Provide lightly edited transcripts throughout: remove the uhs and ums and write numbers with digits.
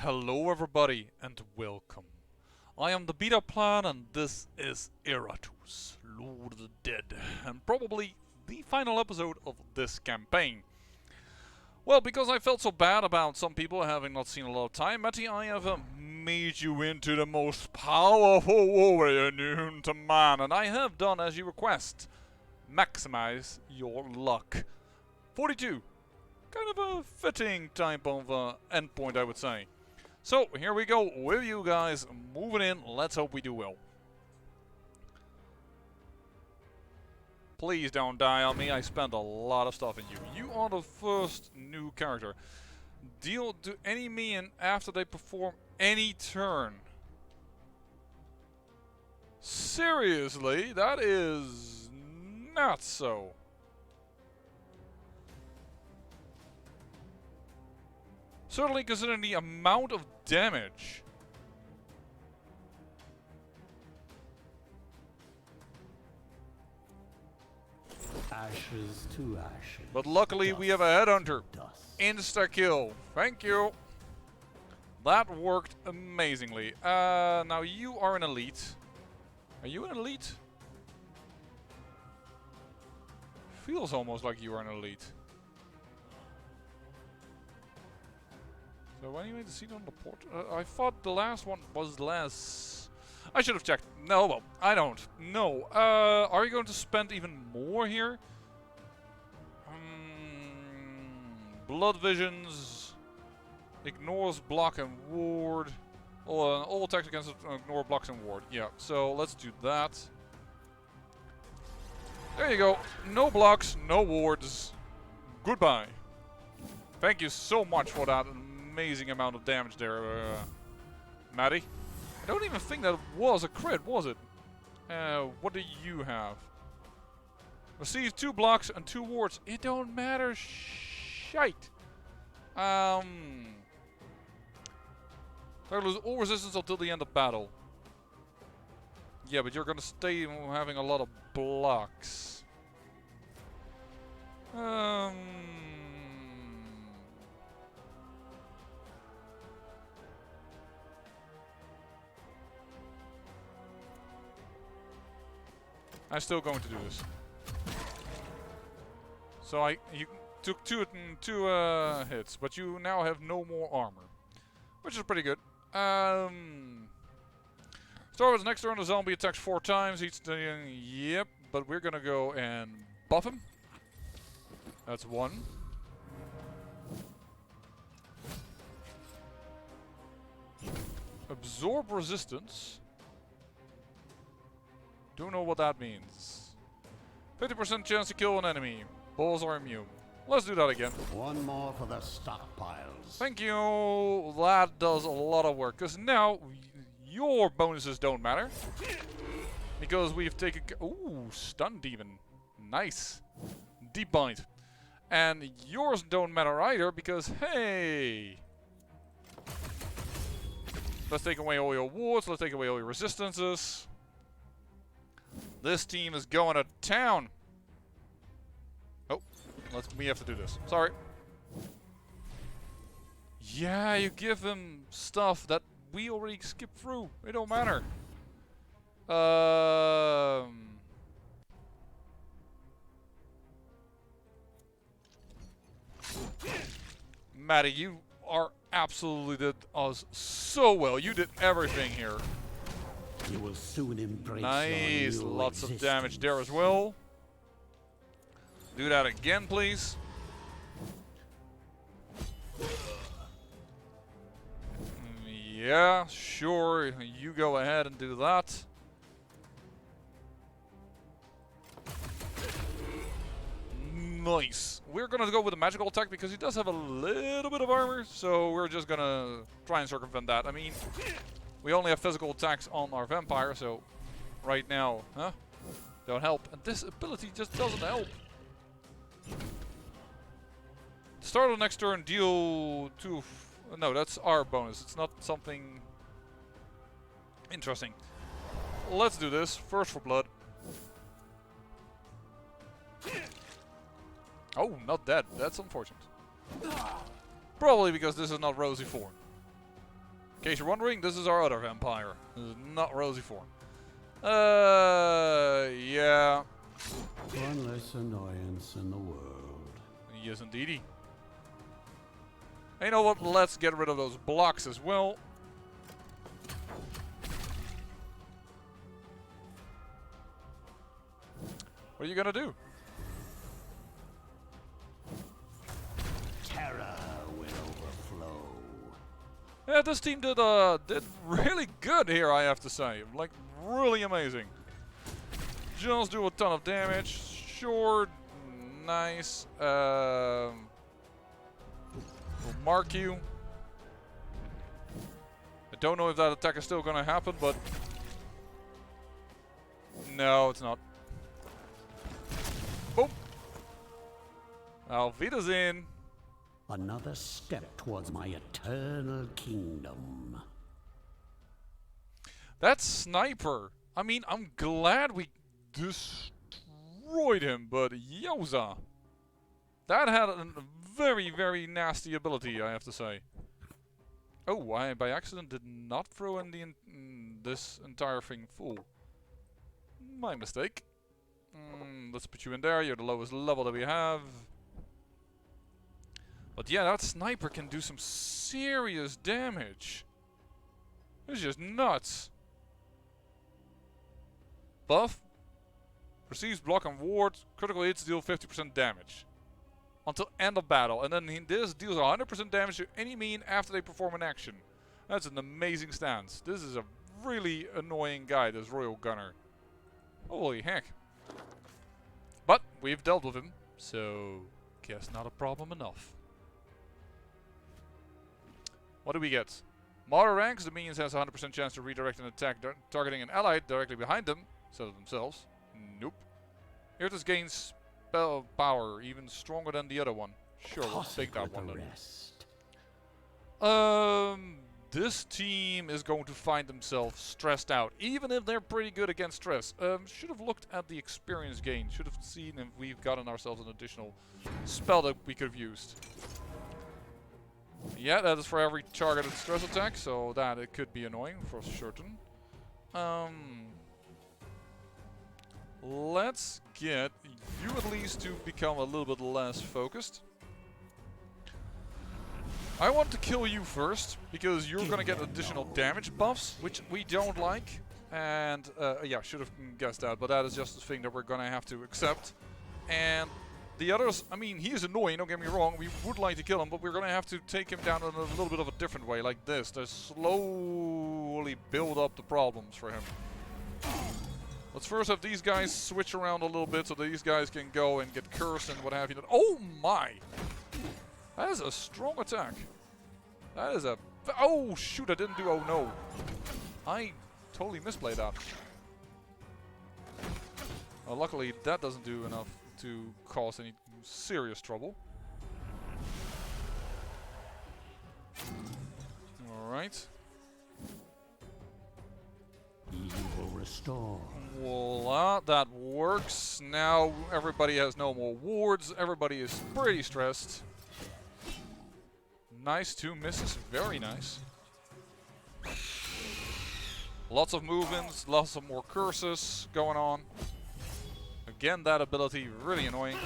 Hello everybody and welcome. I am the Beta Plan and this is Iratus, Lord of the Dead, and probably the final episode of this campaign. Well, because I felt so bad about some people having not seen a lot of time, Matty, I have made you into the most powerful warrior known to man, and I have done as you request. Maximize your luck. 42. Kind of a fitting type of endpoint, I would say. So, here we go with you guys, moving in, let's hope we do well. Please don't die on me, I spent a lot of stuff in you. You are the first new character. Deal to any minion after they perform any turn. Seriously? That is not so. Certainly considering the amount of damage. Ashes to ashes. But luckily we have a headhunter. Insta kill. Thank you. That worked amazingly. Now you are an elite. Are you an elite? Feels almost like you are an elite. So when you made the seat on the port, I thought the last one was less. I should have checked. No, well, I don't. No. Are you going to spend even more here? Blood visions. Ignores block and ward. All attacks against ignore blocks and ward. Yeah, so let's do that. There you go. No blocks, no wards. Goodbye. Thank you so much for that amazing amount of damage there, Maddie. I don't even think that was a crit, was it? What do you have? Receive 2 blocks and 2 wards. It don't matter. Shite. They lose all resistance until the end of battle. Yeah, but you're gonna stay having a lot of blocks. I'm still going to do this. So you took two hits, but you now have no more armor, which is pretty good. Start with next turn. The zombie attacks 4 times. Yep, but we're gonna go and buff him. That's 1. Absorb resistance. Don't know what that means. 50% chance to kill an enemy. Balls are immune. Let's do that again. One more for the stockpiles. Thank you. That does a lot of work. Because now your bonuses don't matter. Because we've taken... Ooh, stunned even. Nice. Deep bind. And yours don't matter either because, hey... Let's take away all your wards. Let's take away all your resistances. This team is going to town. Oh, we have to do this. Sorry. Yeah, you give them stuff that we already skipped through. It don't matter. Maddie, you are absolutely did us so well. You did everything here. You will soon embrace nice, lots of damage there as well. Do that again, please. Yeah, sure. You go ahead and do that. Nice. We're gonna go with a magical attack because he does have a little bit of armor, so we're just gonna try and circumvent that. I mean, we only have physical attacks on our vampire, so right now, don't help. And this ability just doesn't help. Start of the next turn, deal 2. No, that's our bonus. It's not something interesting. Let's do this. First for blood. Oh, not dead. That's unfortunate. Probably because this is not rosy form. In case you're wondering, this is our other vampire. This is not Rosie Form. Yeah. One less annoyance in the world. Yes, indeedy. Hey, you know what? Let's get rid of those blocks as well. What are you gonna do? Terror will overflow. Yeah, this team did really good here, I have to say. Like, really amazing. Just do a ton of damage. Sure, nice. We'll mark you. I don't know if that attack is still gonna happen, but no, it's not. Boom. Alvida's in. Another step towards my eternal kingdom. That sniper. I mean, I'm glad we destroyed him, but Yoza. That had a very, very nasty ability, I have to say. Oh, I by accident did not throw in this entire thing full. My mistake. Let's put you in there. You're the lowest level that we have. But yeah, that sniper can do some serious damage. It's just nuts. Buff. Receives block and ward. Critical hits deal 50% damage. Until end of battle. And then this deals 100% damage to any mean after they perform an action. That's an amazing stance. This is a really annoying guy, this Royal Gunner. Holy heck. But we've dealt with him. So, guess not a problem enough. What do we get? Moderate ranks, the minions has a 100% chance to redirect an attack targeting an ally directly behind them, instead of themselves. Nope. Iratus gains spell power, even stronger than the other one. Sure, we'll take that one then. This team is going to find themselves stressed out, even if they're pretty good against stress. Should have looked at the experience gain. Should have seen if we've gotten ourselves an additional spell that we could have used. Yeah, that is for every targeted stress attack, so that it could be annoying for certain. Let's get you at least to become a little bit less focused. I want to kill you first, because you're gonna get additional damage buffs, which we don't like. And, yeah, should have guessed that, but that is just the thing that we're gonna have to accept. And the others, I mean, he is annoying, don't get me wrong, we would like to kill him, but we're gonna have to take him down in a little bit of a different way, like this, to slowly build up the problems for him. Let's first have these guys switch around a little bit, so these guys can go and get cursed and what have you. Oh my! That is a strong attack. That is a... Oh shoot, I didn't do... Oh no. I totally misplayed that. Well, luckily that doesn't do enough to cause any serious trouble. Alright. Evil restore. Voila, that works. Now everybody has no more wards. Everybody is pretty stressed. Nice, 2 misses. Very nice. Lots of movements, lots of more curses going on. Again, that ability really annoying.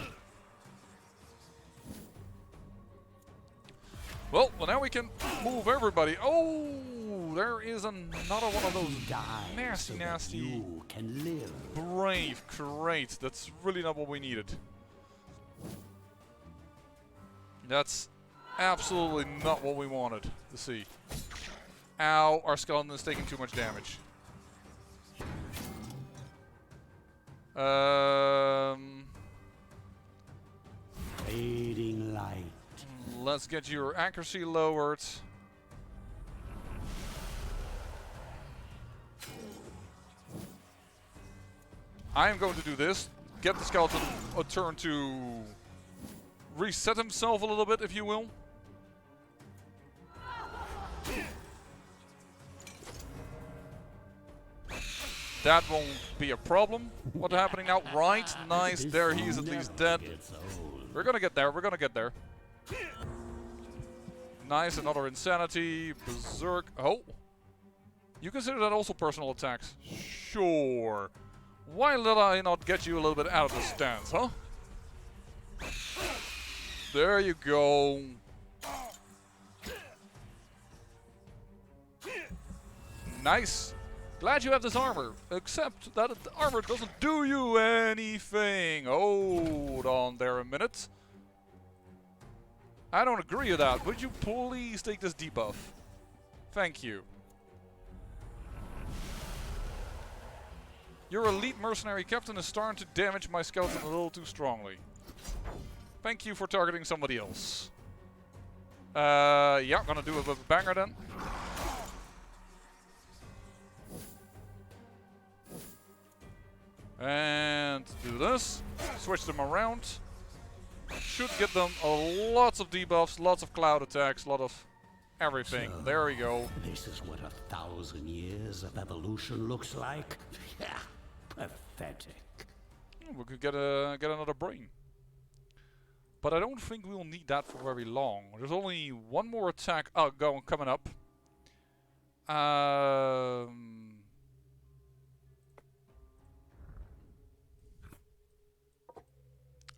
Well, now we can move everybody. Oh, there is another one of those nasty, nasty. You can live. Brave, great. That's really not what we needed. That's absolutely not what we wanted to see. Ow, our skeleton is taking too much damage. Fading light. Let's get your accuracy lowered. I am going to do this. Get the skeleton a turn to reset himself a little bit, if you will. That won't be a problem. What's happening now? Right, nice. There, he is at least dead. We're gonna get there. We're gonna get there. Nice, another insanity. Berserk. Oh! You consider that also personal attacks? Sure. Why did I not get you a little bit out of the stance, huh? There you go. Nice. Glad you have this armor. Except that the armor doesn't do you anything. Hold on there a minute. I don't agree with that. Would you please take this debuff? Thank you. Your elite mercenary captain is starting to damage my skeleton a little too strongly. Thank you for targeting somebody else. Yeah, gonna do a bit of a banger then. And do this. Switch them around. Should get them lots of debuffs, lots of cloud attacks, lot of everything. So, there we go. This is what 1,000 years of evolution looks like? Yeah, pathetic. We could get another brain. But I don't think we'll need that for very long. There's only one more attack coming up.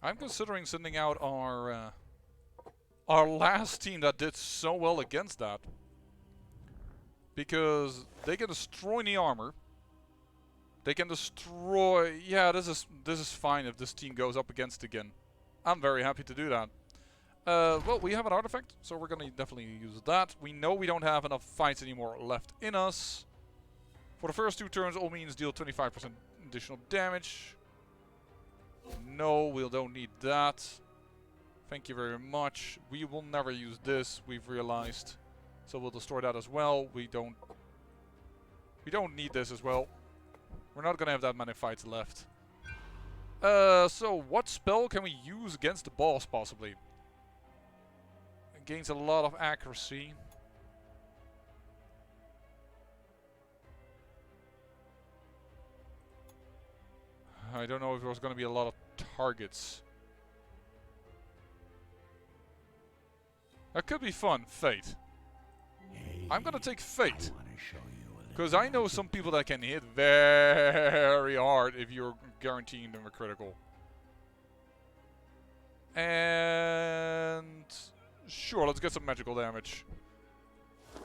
I'm considering sending out our last team that did so well against that. Because they can destroy the armor. They can destroy... Yeah, this is fine if this team goes up against again. I'm very happy to do that. Well, we have an artifact, so we're gonna definitely use that. We know we don't have enough fights anymore left in us. For the first 2 turns, all means deal 25% additional damage. No, we don't need that. Thank you very much. We will never use this, we've realized. So we'll destroy that as well. We don't need this as well. We're not gonna have that many fights left. So what spell can we use against the boss possibly? It gains a lot of accuracy. I don't know if there's gonna be a lot of targets. That could be fun. Fate. Hey, I'm gonna take Fate. I want to show you a little Because I know some people that can hit very hard if you're guaranteeing them a critical. And sure, let's get some magical damage.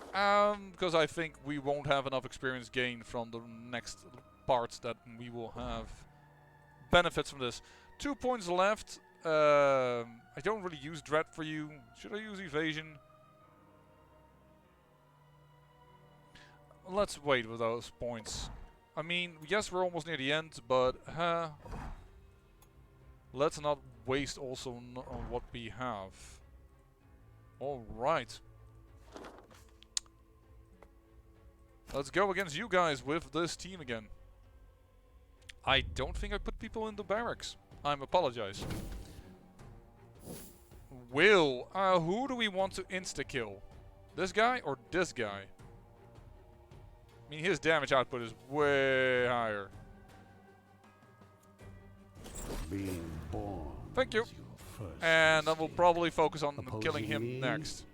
Because I think we won't have enough experience gained from the next parts that we will have benefits from this. 2 points left. I don't really use Dread for you. Should I use Evasion? Let's wait with those points. I mean, yes, we're almost near the end, but let's not waste also on what we have. Alright. Let's go against you guys with this team again. I don't think I put people in the barracks. I apologize. Will. Who do we want to insta-kill? This guy or this guy? I mean, his damage output is way higher. being born. Thank you. is your first And then we'll mistake. probably focus on Opposing killing him me? next.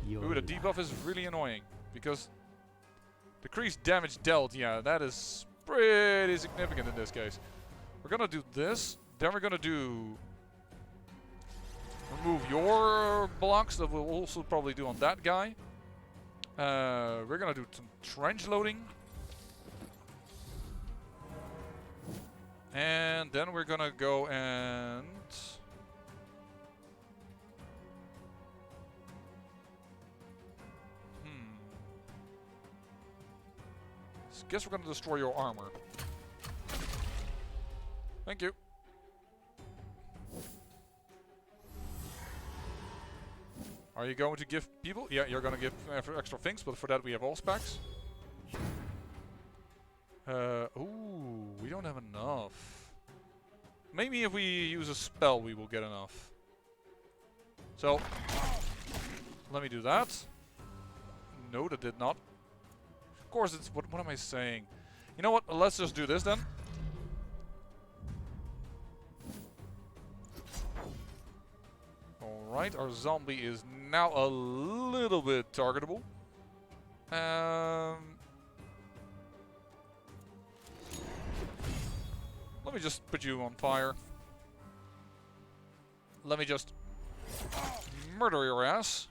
Your Ooh, the debuff is really annoying. Because decreased damage dealt, yeah, that is pretty significant in this case. We're gonna do this. Then we're gonna do... remove your blocks that we'll also probably do on that guy. We're gonna do some trench loading. And then we're gonna go and... guess we're gonna destroy your armor. Thank you. Are you going to give people? Yeah, you're gonna give extra things, but for that we have all specs. Ooh, we don't have enough. Maybe if we use a spell we will get enough. So, let me do that. No, that did not. Of course, it's... What am I saying? You know what? Let's just do this then. Alright, our zombie is now a little bit targetable. Let me just put you on fire. Let me just murder your ass.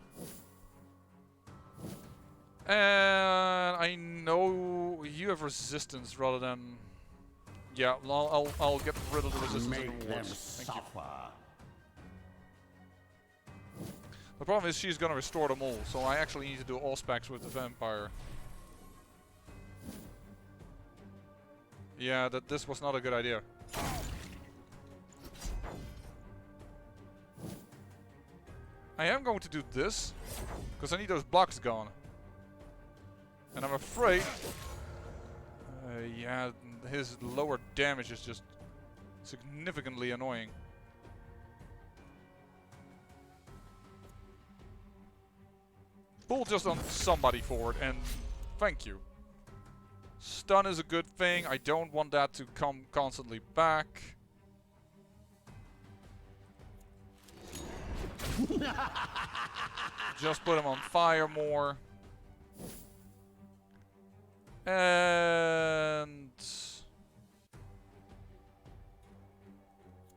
And I know you have resistance rather than... Yeah, I'll get rid of the resistance Make them afterwards. Thank you. suffer. The problem is she's gonna restore them all, so I actually need to do all specs with the vampire. Yeah, this was not a good idea. I am going to do this, because I need those blocks gone. And I'm afraid... yeah, his lower damage is just significantly annoying. Pull just on somebody forward and thank you. Stun is a good thing. I don't want that to come constantly back. Just put him on fire more. And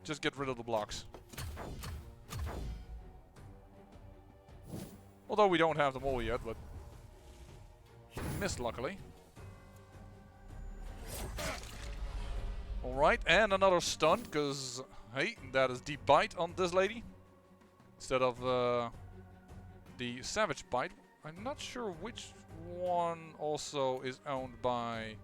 just get rid of the blocks. Although we don't have them all yet, but missed luckily. Alright, and another stun, because, hey, that is deep bite on this lady. Instead of the savage bite. I'm not sure which one also is owned by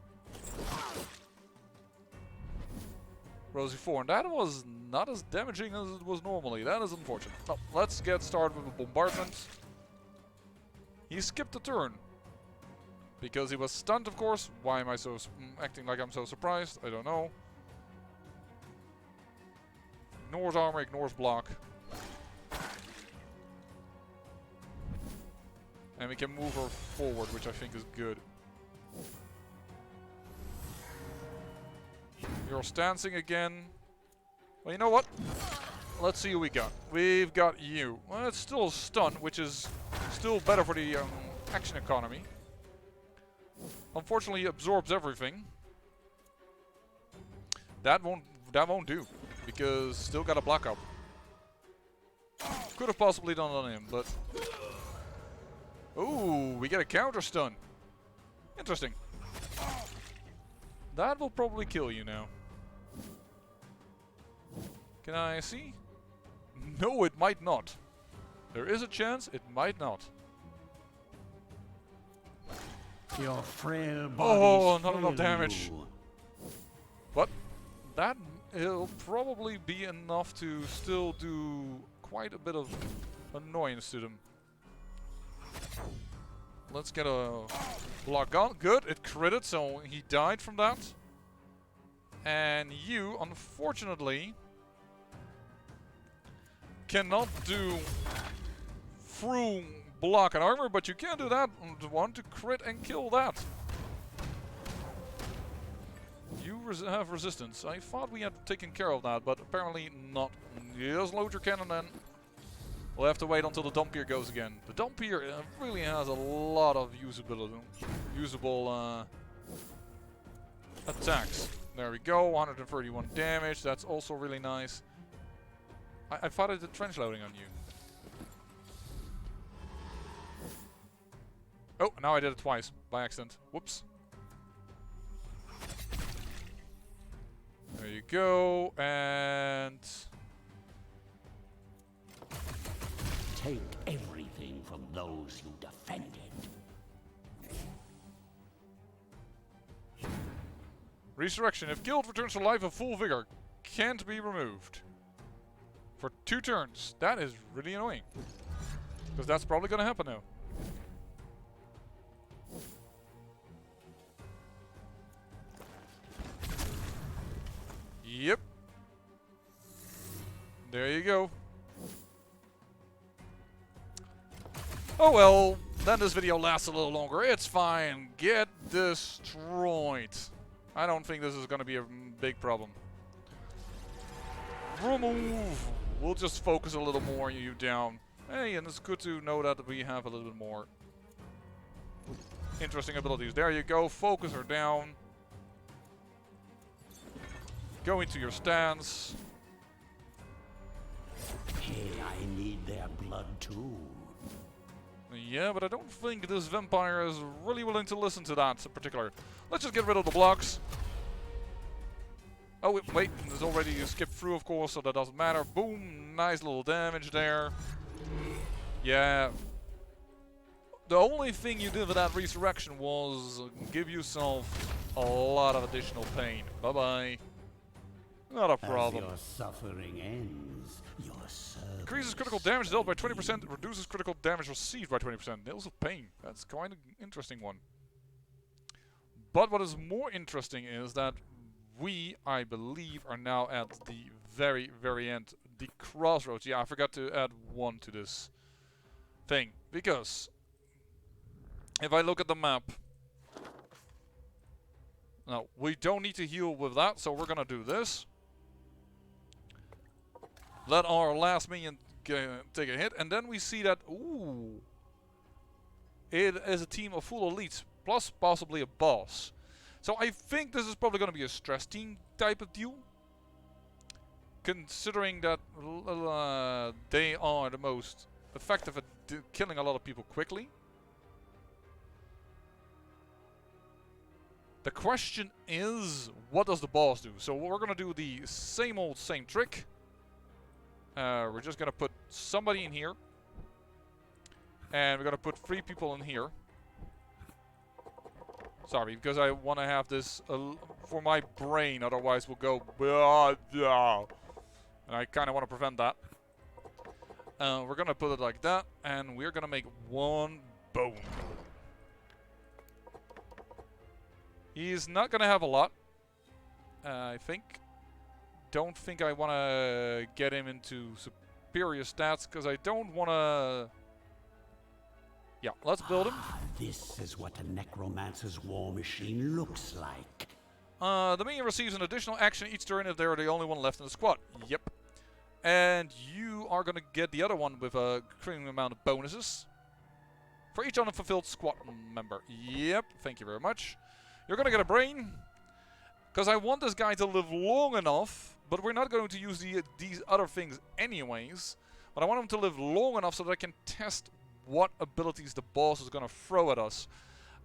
Rosie 4. And that was not as damaging as it was normally. That is unfortunate. Well, let's get started with the bombardment. He skipped a turn. Because he was stunned, of course. Why am I so acting like I'm so surprised? I don't know. Ignores armor, ignores block. And we can move her forward, which I think is good. You're stancing again. Well, you know what? Let's see who we got. We've got you. Well, it's still a stun, which is still better for the action economy. Unfortunately, it absorbs everything. That won't do, because still got a block up. Could have possibly done it on him, but ooh, we get a counter stun. Interesting. That will probably kill you now. Can I see? No, it might not. There is a chance it might not. Your frail Oh, bodies not enough fail damage. you. But that will probably be enough to still do quite a bit of annoyance to them. Let's get a block on. Good, it critted, so he died from that. And you, unfortunately, cannot do through block and armor, but you can do that one to crit and kill that. You have resistance. I thought we had taken care of that, but apparently not. Just load your cannon then. We'll have to wait until the Dompier goes again. The Dompier really has a lot of usable attacks. There we go, 131 damage. That's also really nice. I thought I did trench loading on you. Oh, now I did it twice by accident. Whoops. There you go, and Take everything from those you defended. resurrection. If killed, returns to life of full vigor. Can't be removed. For 2 turns. That is really annoying. Because that's probably going to happen now. Yep. There you go. Oh well, then this video lasts a little longer. It's fine. Get destroyed. I don't think this is going to be a big problem. Remove We'll just focus a little more on you down. Hey, and it's good to know that we have a little bit more interesting abilities. There you go. Focus her down. Go into your stance. Hey, I need their blood too. Yeah, but I don't think this vampire is really willing to listen to that in particular. Let's just get rid of the blocks. Oh, wait, there's already a skip through, of course, so that doesn't matter. Boom, nice little damage there. Yeah. The only thing you did with that resurrection was give yourself a lot of additional pain. Bye-bye. Not a problem. As your suffering ends, your service. Increases critical damage dealt by 20%, reduces critical damage received by 20%. Nails of pain. That's quite an interesting one. But what is more interesting is that we, I believe, are now at the very, very end. The crossroads. Yeah, I forgot to add one to this thing. Because if I look at the map... Now, we don't need to heal with that, so we're gonna do this. Let our last minion take a hit, and then we see that, ooh, it is a team of full elites, plus possibly a boss. So I think this is probably going to be a stress team type of deal. Considering that they are the most effective at killing a lot of people quickly. The question is, what does the boss do? So we're going to do the same old same trick. We're just going to put somebody in here. And we're going to put 3 people in here. Sorry, because I want to have this for my brain, otherwise we'll go... And I kind of want to prevent that. We're going to put it like that, and we're going to make 1 bone. He's not going to have a lot, I think. Don't think I want to get him into superior stats, because I don't want to... Yeah, let's build him. This is what a necromancer's war machine looks like. The minion receives an additional action each turn if they're the only one left in the squad. Yep. And you are going to get the other one with a increasing amount of bonuses. For each unfulfilled squad member. Yep, thank you very much. You're going to get a brain. Because I want this guy to live long enough. But we're not going to use these other things anyways. But I want him to live long enough so that I can test what abilities the boss is going to throw at us.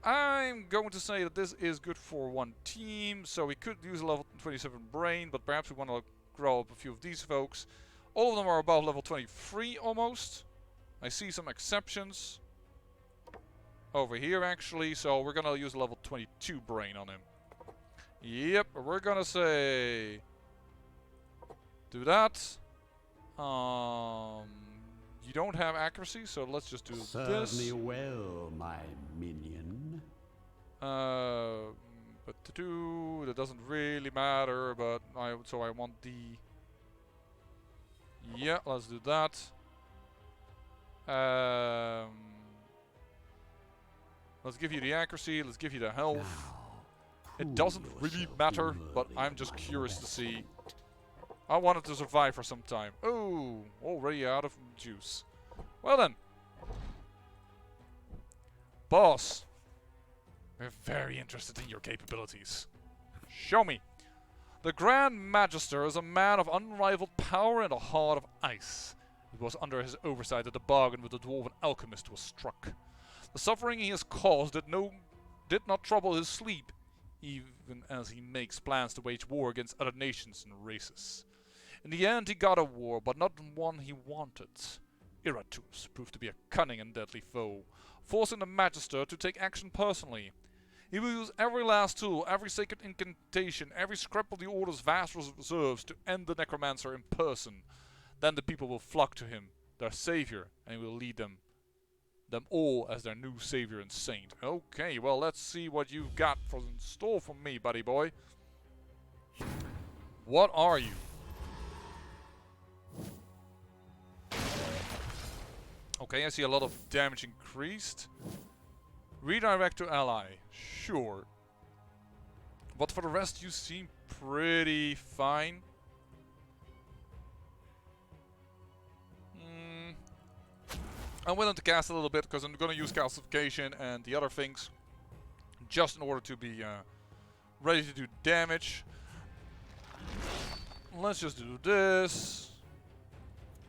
I'm going to say that this is good for one team, so we could use a level 27 brain, but perhaps we want to grow up a few of these folks. All of them are above level 23 almost. I see some exceptions over here actually, so we're going to use a level 22 brain on him. Yep, we're going to say... do that. You don't have accuracy, so let's just do Serve this. me well, my minion. But to do that doesn't really matter. But I want the. Yeah, let's do that. Let's give you the accuracy. Let's give you the health. It doesn't really matter, but I'm just curious to see. I wanted to survive for some time. Oh, already out of juice. Well then. Boss. We're very interested in your capabilities. Show me. The Grand Magister is a man of unrivaled power and a heart of ice. It was under his oversight that the bargain with the dwarven alchemist was struck. The suffering he has caused did not trouble his sleep, even as he makes plans to wage war against other nations and races. In the end, he got a war, but not one he wanted. Iratus proved to be a cunning and deadly foe, forcing the Magister to take action personally. He will use every last tool, every sacred incantation, every scrap of the Order's vast reserves to end the Necromancer in person. Then the people will flock to him, their savior, and he will lead them all as their new savior and saint. Okay, well, let's see what you've got in store for me, buddy boy. What are you? Okay, I see a lot of damage increased. Redirect to ally. Sure. But for the rest, you seem pretty fine. I'm willing to cast a little bit because I'm going to use calcification and the other things just in order to be ready to do damage. Let's just do this.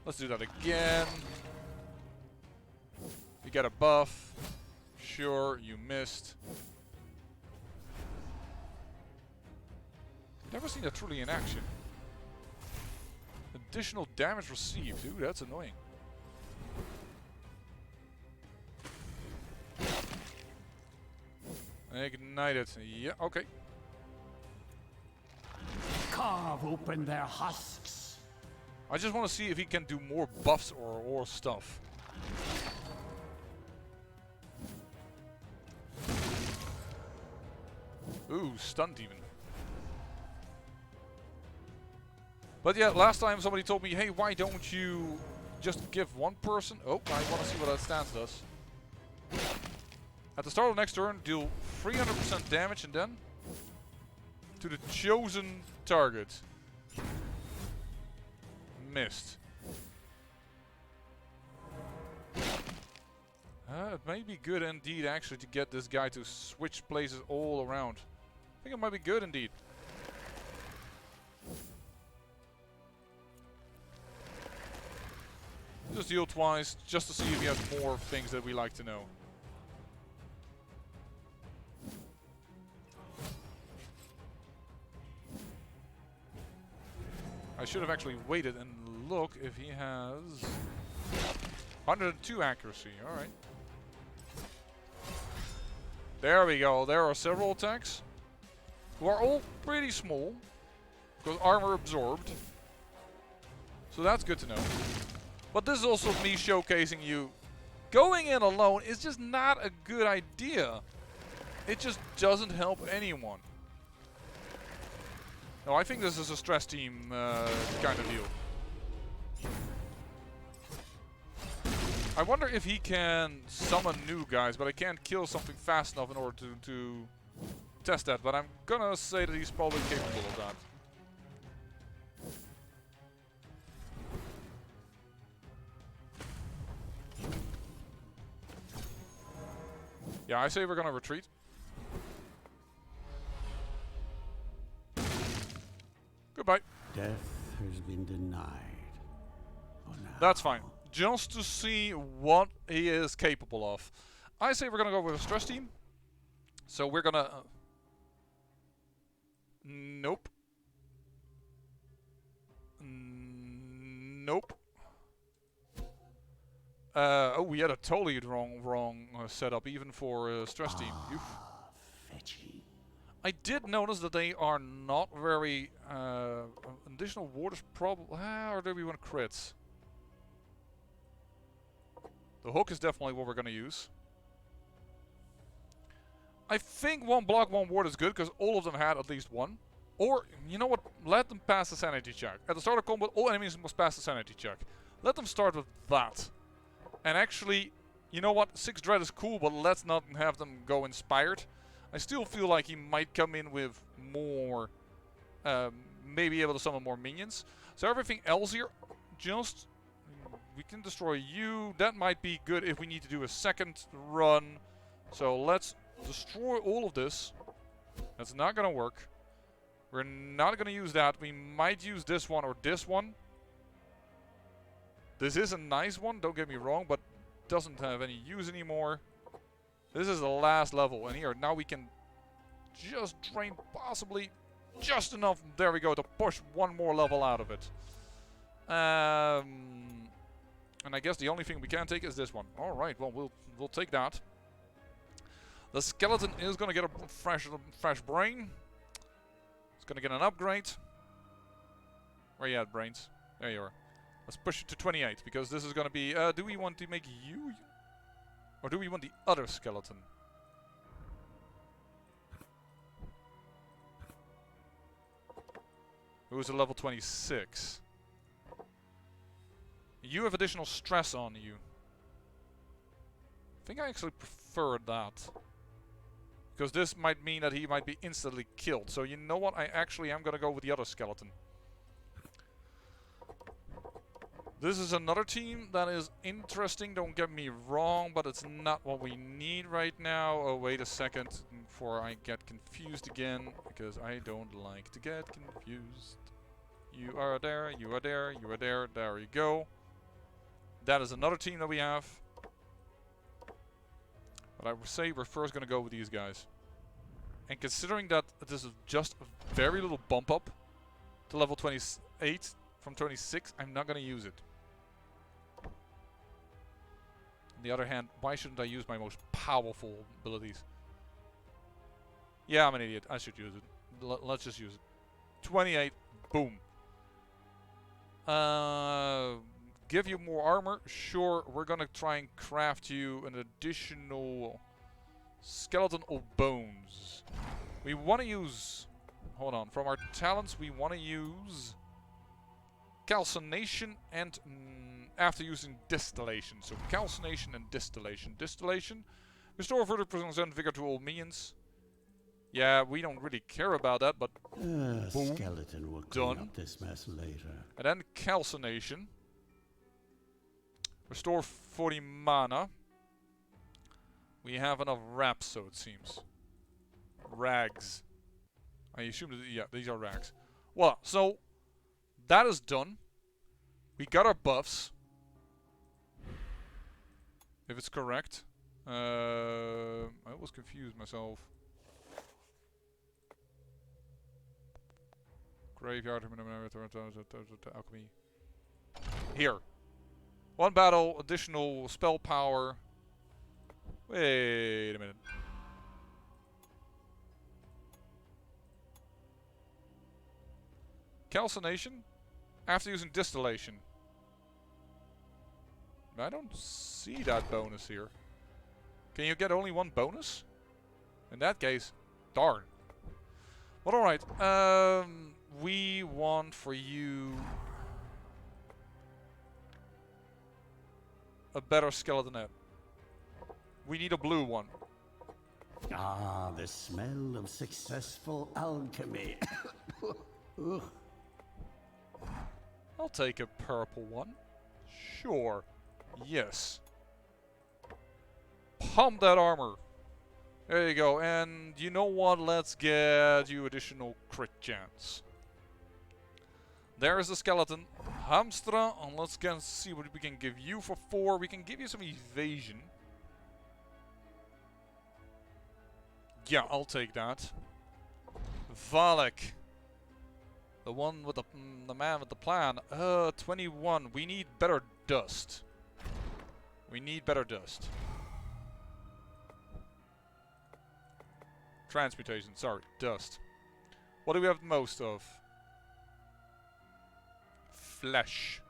Let's do that again. You get a buff. Sure, you missed. Never seen that truly in action. Additional damage received. Ooh, that's annoying. Ignite it. Yeah, okay. Carve open their husks. I just want to see if he can do more buffs or stuff. Ooh, stunned even. But yeah, last time somebody told me, hey, why don't you just give one person... Oh, I want to see what that stance does. At the start of the next turn, deal 300% damage and then to the chosen target. Missed. It may be good indeed actually to get this guy to switch places all around. I think it might be good indeed. Just heal twice, just to see if he has more things that we like to know. I should have actually waited and look if he has 102 accuracy. Alright. There we go. There are several attacks who are all pretty small because armor absorbed. So that's good to know. But this is also me showcasing you. Going in alone is just not a good idea. It just doesn't help anyone. No, I think this is a stress team kind of deal. I wonder if he can summon new guys, but I can't kill something fast enough in order to test that. But I'm gonna say that he's probably capable of that. Yeah, I say we're gonna retreat. Goodbye. Death has been denied. For now. That's fine. Just to see what he is capable of. I say we're gonna go with a stress team. So we're gonna... nope. Nope. Oh, we had a totally wrong setup, even for stress team. Fetching. I did notice that they are not very... additional ward is probably... or do we want crits? The hook is definitely what we're going to use. I think one block, one ward is good, because all of them had at least one. Or, you know what? Let them pass the sanity check. At the start of combat, all enemies must pass the sanity check. Let them start with that. And actually, you know what? 6 Dread is cool, but let's not have them go inspired. I still feel like he might come in with more... maybe able to summon more minions. So everything else here, just... we can destroy you. That might be good if we need to do a second run. So let's destroy all of this. That's not going to work. We're not going to use that. We might use this one or this one. This is a nice one, don't get me wrong, but doesn't have any use anymore. This is the last level. And here, now we can just drain possibly just enough. There we go, to push one more level out of it. And I guess the only thing we can take is this one. Alright, well, we'll take that. The skeleton is going to get a fresh brain. It's going to get an upgrade. Where you at, brains? There you are. Let's push it to 28, because this is going to be... do we want to make you? Or do we want the other skeleton? Who's a level 26? You have additional stress on you. I think I actually prefer that. Because this might mean that he might be instantly killed. So you know what? I actually am going to go with the other skeleton. This is another team that is interesting, don't get me wrong, but it's not what we need right now. Oh, wait a second before I get confused again, because I don't like to get confused. You are there, you are there, you are there, there you go. That is another team that we have. But I would say we're first going to go with these guys. And considering that this is just a very little bump up to level 28 from 26, I'm not going to use it. On the other hand, why shouldn't I use my most powerful abilities? Yeah, I'm an idiot. I should use it. Let's just use it. 28. Boom. Give you more armor. Sure, we're gonna try and craft you an additional skeleton of bones. We want to use... Hold on. From our talents, we want to use calcination and... after using distillation. So calcination and distillation. Distillation. Restore 30% vigor to all minions. Yeah, we don't really care about that, but boom, skeleton will clean up this mess later. And then calcination. Restore 40 mana. We have enough wraps, so it seems. Rags. I assume that, yeah, these are rags. Well, so that is done. We got our buffs. If it's correct. I was confused myself. Graveyard, alchemy. Here. One battle, additional spell power. Wait a minute. Calcination? After using distillation. I don't see that bonus here. Can you get only one bonus? In that case, darn. Well, alright. We want for you a better skeleton head. We need a blue one. Ah, the smell of successful alchemy. I'll take a purple one. Sure. Yes. Pump that armor. There you go. And you know what? Let's get you additional crit chance. There's the skeleton. Hamstra. And let's see what we can give you for 4. We can give you some evasion. Yeah, I'll take that. Valak. The one with the man with the plan. 21. We need better dust. We need better dust. Transmutation, sorry, dust. What do we have the most of? Flesh.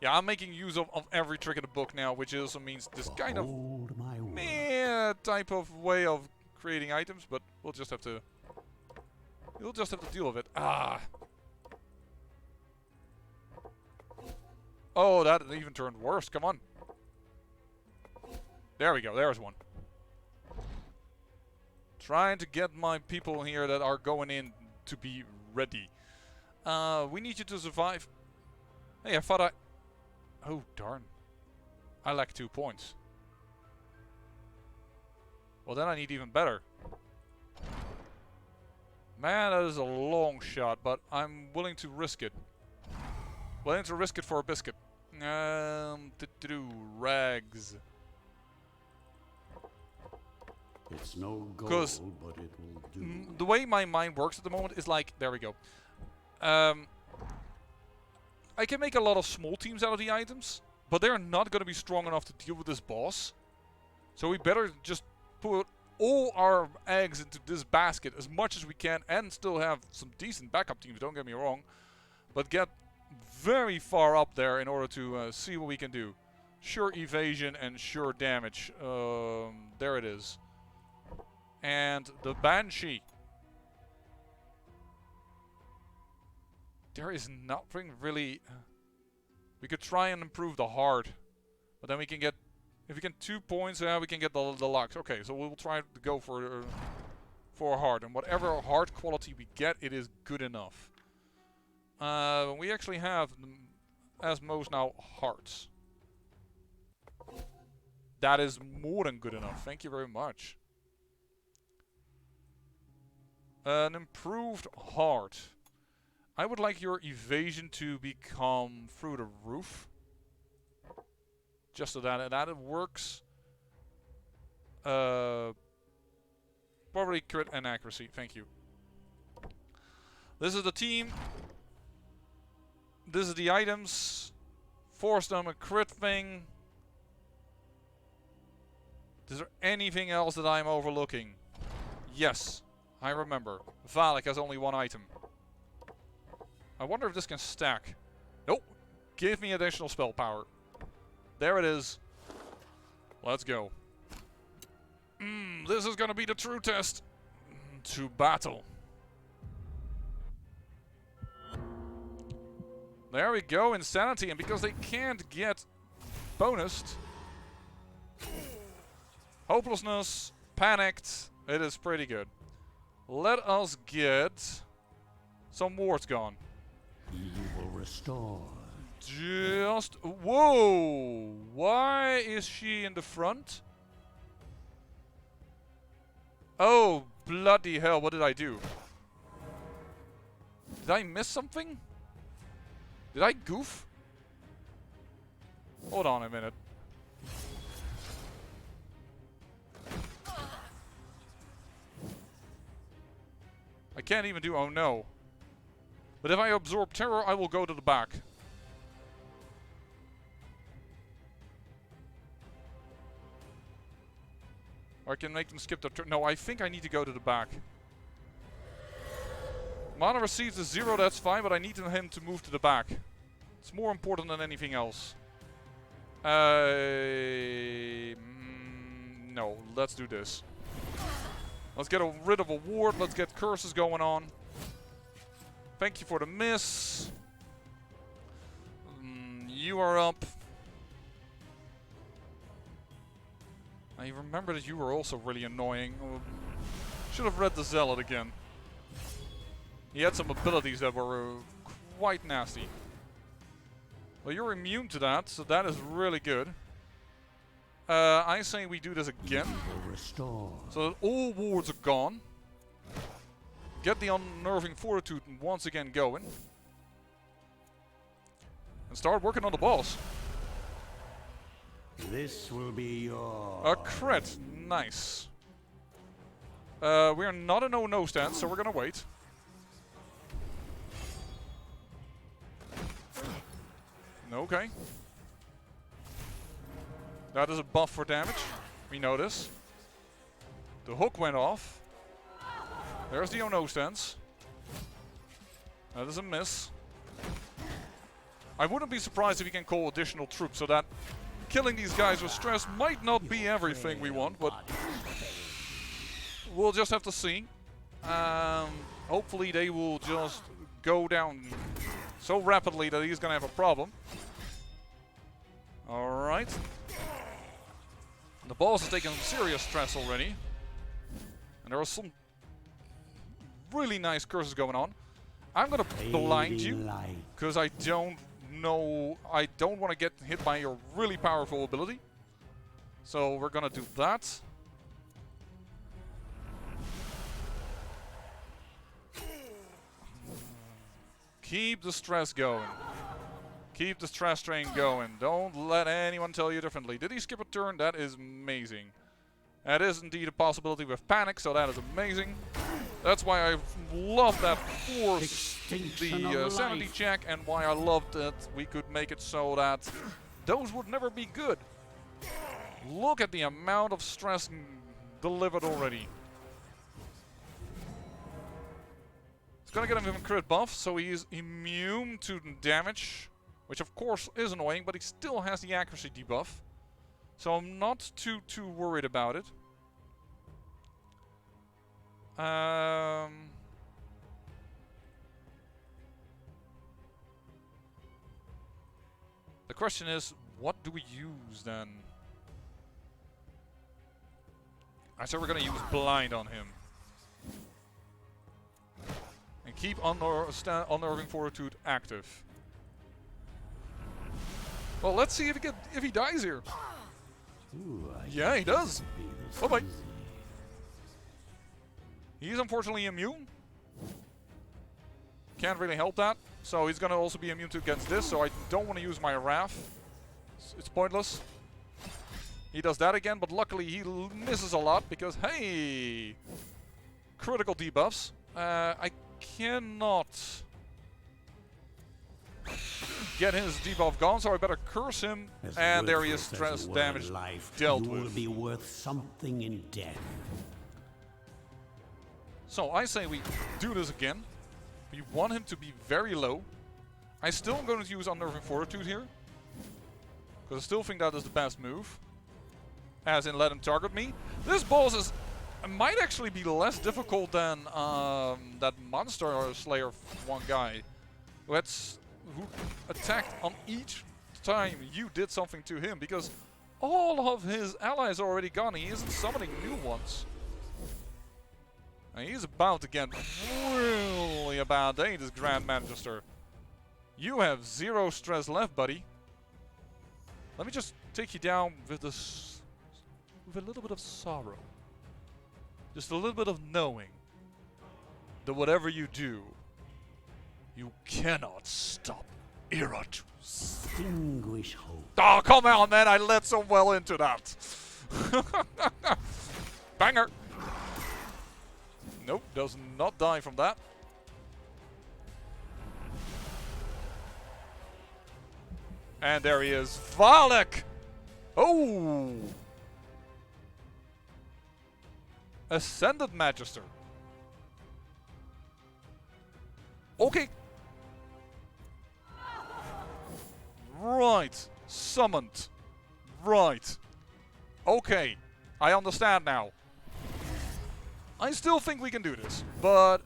Yeah, I'm making use of every trick in the book now, which also means this kind of type of way of creating items, but we'll just have to deal with it. Ah. Oh, that even turned worse. Come on. There we go. There's one. Trying to get my people here that are going in to be ready. We need you to survive. Hey, I thought I... Oh, darn. I lack 2 points. Well, then I need even better. Man, that is a long shot, but I'm willing to risk it. Willing to risk it for a biscuit. Rags. It's no gold, but it will do. The way my mind works at the moment is like, there we go. I can make a lot of small teams out of the items, but they're not going to be strong enough to deal with this boss. So we better just put all our eggs into this basket as much as we can and still have some decent backup teams, don't get me wrong. But get very far up there in order to see what we can do. Sure evasion and sure damage. There it is. And the Banshee. There is nothing really... we could try and improve the heart. But then we can get... if we get 2 points, we can get the lux. Okay, so we'll try to go for a heart. And whatever heart quality we get, it is good enough. We actually have as most now hearts. That is more than good enough. Thank you very much. An improved heart. I would like your evasion to become through the roof. Just so that it works. Probably crit and accuracy. Thank you. This is the team. This is the items. Force them a crit thing. Is there anything else that I'm overlooking? Yes, I remember. Valak has only one item. I wonder if this can stack. Nope. Give me additional spell power. There it is. Let's go. This is gonna be the true test. To battle. There we go, insanity. And because they can't get bonused, hopelessness, panicked, it is pretty good. Let us get some wards gone. You will restore. Just... Whoa! Why is she in the front? Oh, bloody hell, what did I do? Did I miss something? Did I goof? Hold on a minute. I can't even do oh no. But if I absorb terror, I will go to the back. Or I can make them skip their turn. No, I think I need to go to the back. Mana receives a 0, that's fine, but I need him to move to the back. It's more important than anything else. No, let's do this. Let's get rid of a ward, let's get curses going on. Thank you for the miss. You are up. I remember that you were also really annoying. Should have read the Zealot again. He had some abilities that were quite nasty. Well, you're immune to that, so that is really good. I say we do this again. So that all wards are gone. Get the Unnerving Fortitude once again going. And start working on the boss. This will be your... A crit. Nice. We're not a no-no stance, so we're gonna wait. Okay. That is a buff for damage. We know this. The hook went off. There's the oh-no stance. That is a miss. I wouldn't be surprised if we can call additional troops, so that killing these guys with stress might not be everything we want, but we'll just have to see. Hopefully they will just go down so rapidly that he's gonna have a problem. Alright. The boss is taking some serious stress already. And there are some really nice curses going on. I'm gonna blind you, because I don't know, I don't want to get hit by your really powerful ability. So we're gonna do that. Keep the stress going. Keep the stress train going. Don't let anyone tell you differently. Did he skip a turn? That is amazing. That is indeed a possibility with panic, so that is amazing. That's why I love that force the sanity check, and why I loved that we could make it so that those would never be good. Look at the amount of stress delivered already. It's gonna get him a crit buff, so he is immune to damage, which of course is annoying, but he still has the accuracy debuff. So I'm not too worried about it. The question is, what do we use then? I said we're gonna use blind on him. And keep Unnerving Fortitude active. Well, let's see if he dies here. Ooh, Yeah, he does. be this Bye-bye. easy. He's unfortunately immune. Can't really help that. So he's gonna also be immune to against this, so I don't want to use my Wrath. It's pointless. He does that again, but luckily he misses a lot because, hey! Critical debuffs. I cannot get his debuff gone, so I better curse him. As And there he is, worthless as stress you were damage in life, dealt you will with. be worth something in death. So I say we do this again. We want him to be very low. I still am going to use Unnerving Fortitude here. Because I still think that is the best move. As in let him target me. This boss is might actually be less difficult than that Monster Slayer one guy. Who attacked on each time you did something to him. Because all of his allies are already gone. He isn't summoning new ones. And he's about to get really a bad day, this Grand Magister. You have 0 stress left, buddy. Let me just take you down with this, with a little bit of sorrow. Just a little bit of knowing that whatever you do, you cannot stop Iratus. Distinguish hope. Oh, come on, man! I led so well into that. Banger. Nope, does not die from that. And there he is, Valak! Oh! Ascended Magister. Okay. Right. Summoned. Right. Okay. I understand now. I still think we can do this, but...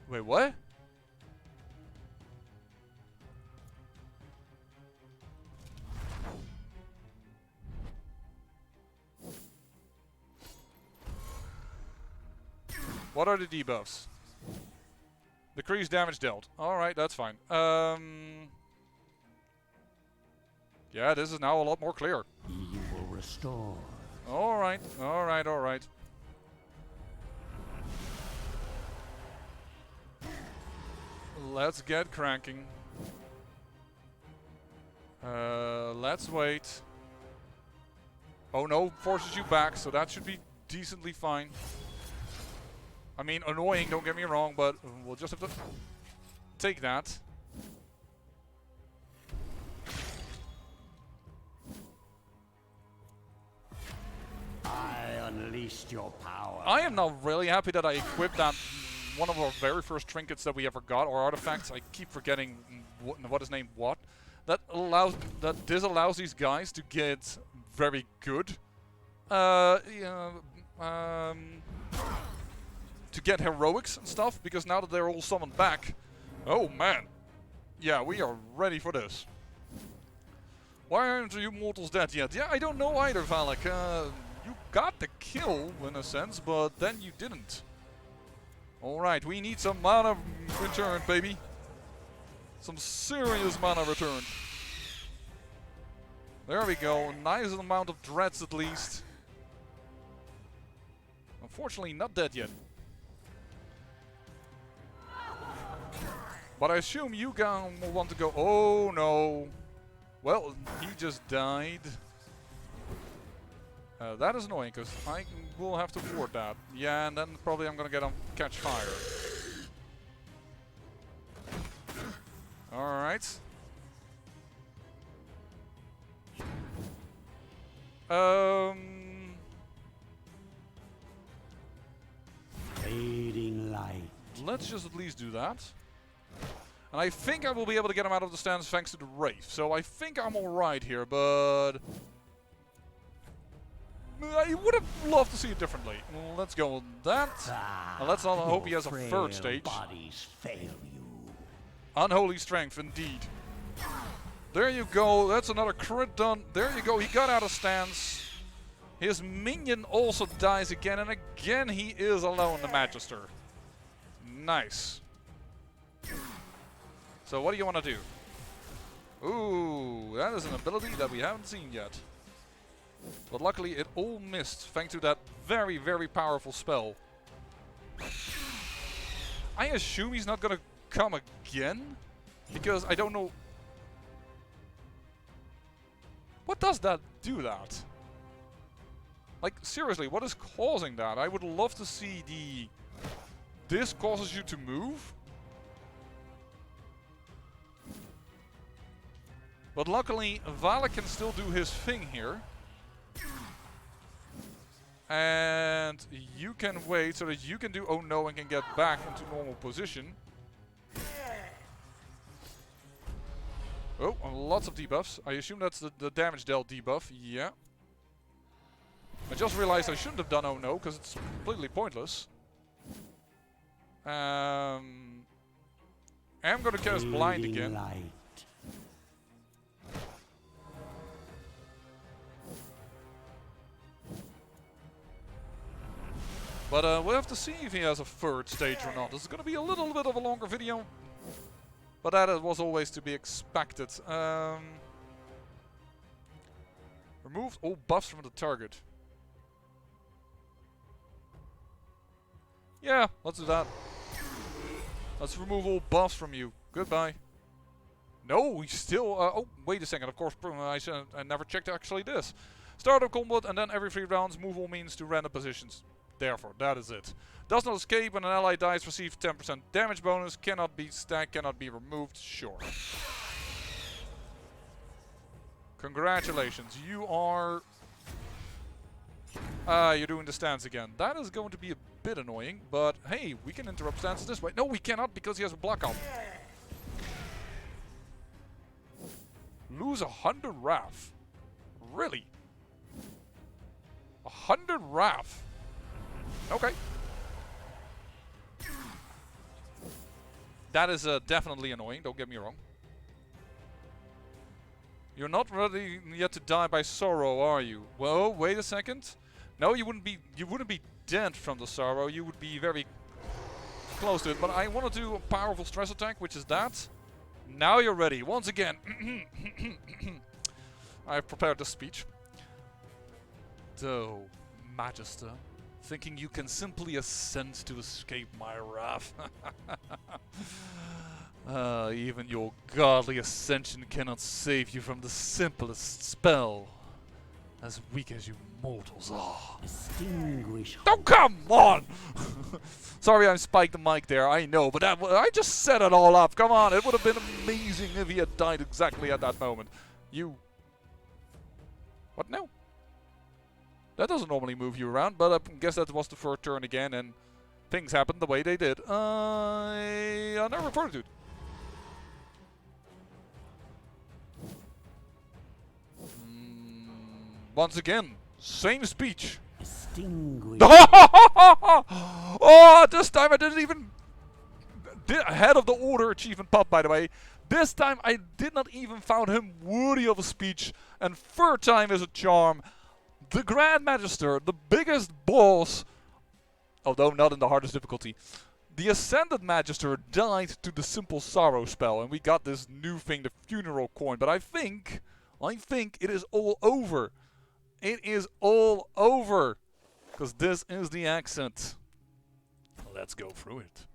Wait, what? What are the debuffs? Decrease damage dealt. Alright, that's fine. Yeah, this is now a lot more clear. You will restore. Alright, alright, alright. Let's get cranking. Let's wait. Oh no, forces you back, so that should be decently fine. I mean, annoying, don't get me wrong, but we'll just have to take that. I unleashed your power. I am now really happy that I equipped that one of our very first trinkets that we ever got, or artifacts. I keep forgetting what is named what. That allows these guys to get very good. To get heroics and stuff, because now that they're all summoned back, oh man, yeah, we are ready for this. Why aren't you mortals dead yet? Yeah, I don't know either, Valak. You got the kill in a sense, but then you didn't. Alright, we need some mana return, baby. Some serious mana return. There we go, nice amount of dreads at least. Unfortunately, not dead yet. But I assume you guys will want to go. Oh no. Well, he just died. That is annoying because I will have to ward that. Yeah, and then probably I'm gonna get on catch fire. Alright. Fading light. Let's just at least do that. And I think I will be able to get him out of the stance thanks to the Wraith. So I think I'm alright here, but... I would have loved to see it differently. Let's go with that. And let's not hope he has a third stage. Bodies fail you. Unholy strength, indeed. There you go. That's another crit done. There you go. He got out of stance. His minion also dies again. And again, he is alone, the Magister. Nice. So what do you want to do? Ooh, that is an ability that we haven't seen yet. But luckily it all missed thanks to that very, very powerful spell. I assume he's not gonna come again, because I don't know. What does that do that? Like, seriously, what is causing that? I would love to see the... This causes you to move? But luckily, Valak can still do his thing here. And you can wait so that you can do oh no and can get back into normal position. Oh, lots of debuffs. I assume that's the damage dealt debuff. Yeah. I just realized I shouldn't have done oh no, because it's completely pointless. I'm gonna cast blind again. But we'll have to see if he has a third stage or not. This is gonna be a little bit of a longer video. But that was always to be expected. Remove all buffs from the target. Yeah, let's do that. Let's remove all buffs from you. Goodbye. No, we still... oh, wait a second. Of course, I never checked actually this. Start of combat and then every 3 rounds move all means to random positions. Therefore, that is it. Does not escape when an ally dies, receive 10% damage bonus. Cannot be stacked, cannot be removed. Sure. Congratulations. You are... you're doing the stance again. That is going to be a bit annoying, but hey, we can interrupt stances this way. No, we cannot because he has a block on. Lose 100 Wrath. Really? 100 Wrath. Okay. That is definitely annoying, don't get me wrong. You're not ready yet to die by sorrow, are you? Well, wait a second. No, you wouldn't be dead from the sorrow. You would be very close to it. But I want to do a powerful stress attack, which is that. Now you're ready. Once again. I've prepared the speech. So, Magister, thinking you can simply ascend to escape my wrath. Even your godly ascension cannot save you from the simplest spell. As weak as you mortals are. Distinguish. Oh, come on! Sorry I spiked the mic there, I know, but I just set it all up. Come on, it would have been amazing if he had died exactly at that moment. You... What? No. That doesn't normally move you around, but I guess that was the third turn again, and things happened the way they did. Another fortitude. Once again, same speech. Distinguish. Oh, this time I didn't even... Head of the Order achievement pop, by the way. This time I did not even found him worthy of a speech. And third time is a charm. The Grand Magister, the biggest boss, although not in the hardest difficulty, the Ascended Magister died to the simple sorrow spell, and we got this new thing, the funeral coin. But I think it is all over. It is all over, because this is the accent. Let's go through it.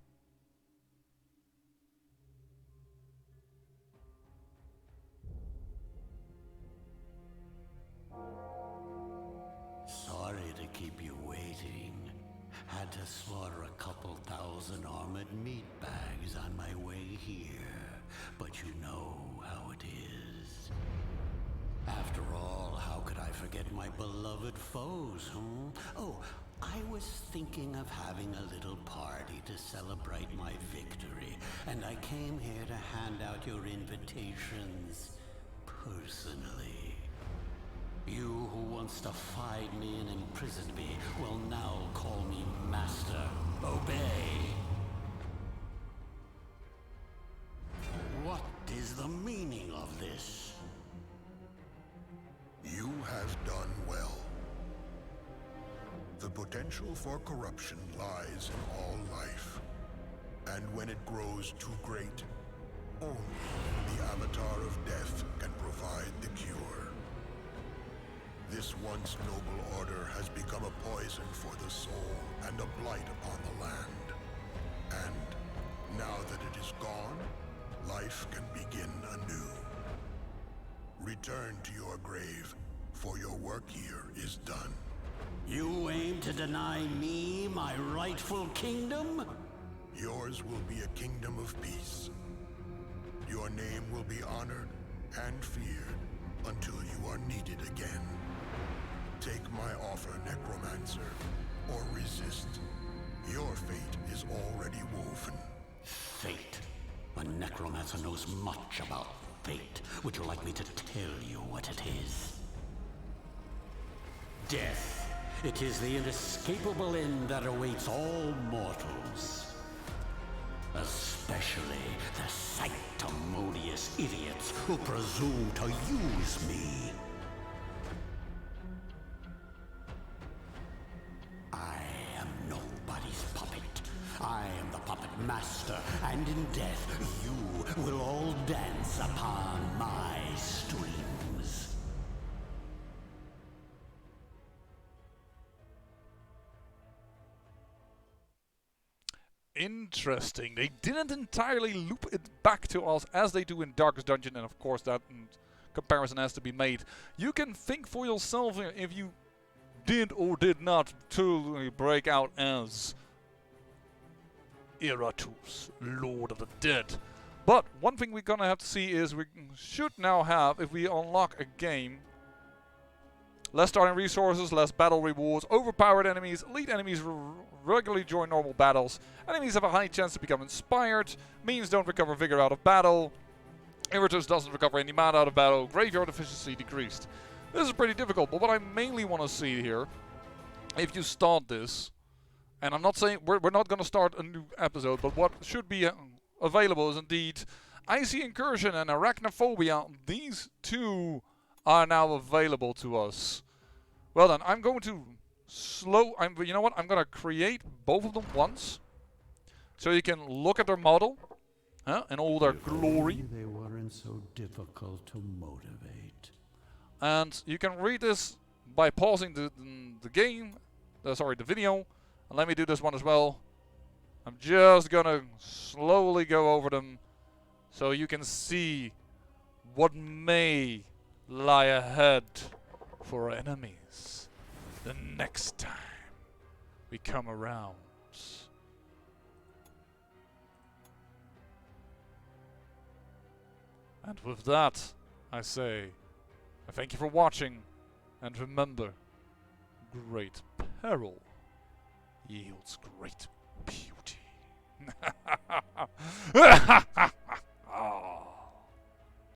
Sorry to keep you waiting. Had to slaughter a couple thousand armored meat bags on my way here. But you know how it is. After all, how could I forget my beloved foes, Oh, I was thinking of having a little party to celebrate my victory, and I came here to hand out your invitations personally. You who once defied me and imprisoned me will now call me Master. Obey. What is the meaning of this? You have done well. The potential for corruption lies in all life. And when it grows too great, Only the Avatar of Death can provide the cure. This once noble order has become a poison for the soul and a blight upon the land. And now that it is gone, life can begin anew. Return to your grave, for your work here is done. You aim to deny me my rightful kingdom? Yours will be a kingdom of peace. Your name will be honored and feared until you are needed again. Take my offer, Necromancer, or resist. Your fate is already woven. Fate. A necromancer knows much about fate. Would you like me to tell you what it is? Death. It is the inescapable end that awaits all mortals. Especially the sanctimonious idiots who presume to use me. I am nobody's puppet. I am the puppet master, and in death, you will all dance upon my strings. Interesting. They didn't entirely loop it back to us as they do in Darkest Dungeon, and of course that comparison has to be made. You can think for yourself if you did or did not truly break out as Iratus, Lord of the Dead. But one thing we're gonna have to see is we should now have, if we unlock a game, less starting resources, less battle rewards, overpowered enemies, elite enemies regularly join normal battles, enemies have a high chance to become inspired, means don't recover vigor out of battle, Iratus doesn't recover any mana out of battle, graveyard efficiency decreased. This is pretty difficult, but what I mainly want to see here, if you start this, and I'm not saying we're not going to start a new episode, but what should be available is indeed Icy Incursion and Arachnophobia. These two are now available to us. Well then, I'm going to you know what? I'm going to create both of them once, so you can look at their model in all their glory. They weren't so difficult to motivate. And you can read this by pausing the game, sorry, the video. And let me do this one as well. I'm just gonna slowly go over them so you can see what may lie ahead for our enemies the next time we come around. And with that, I say, I thank you for watching, and remember, great peril yields great beauty.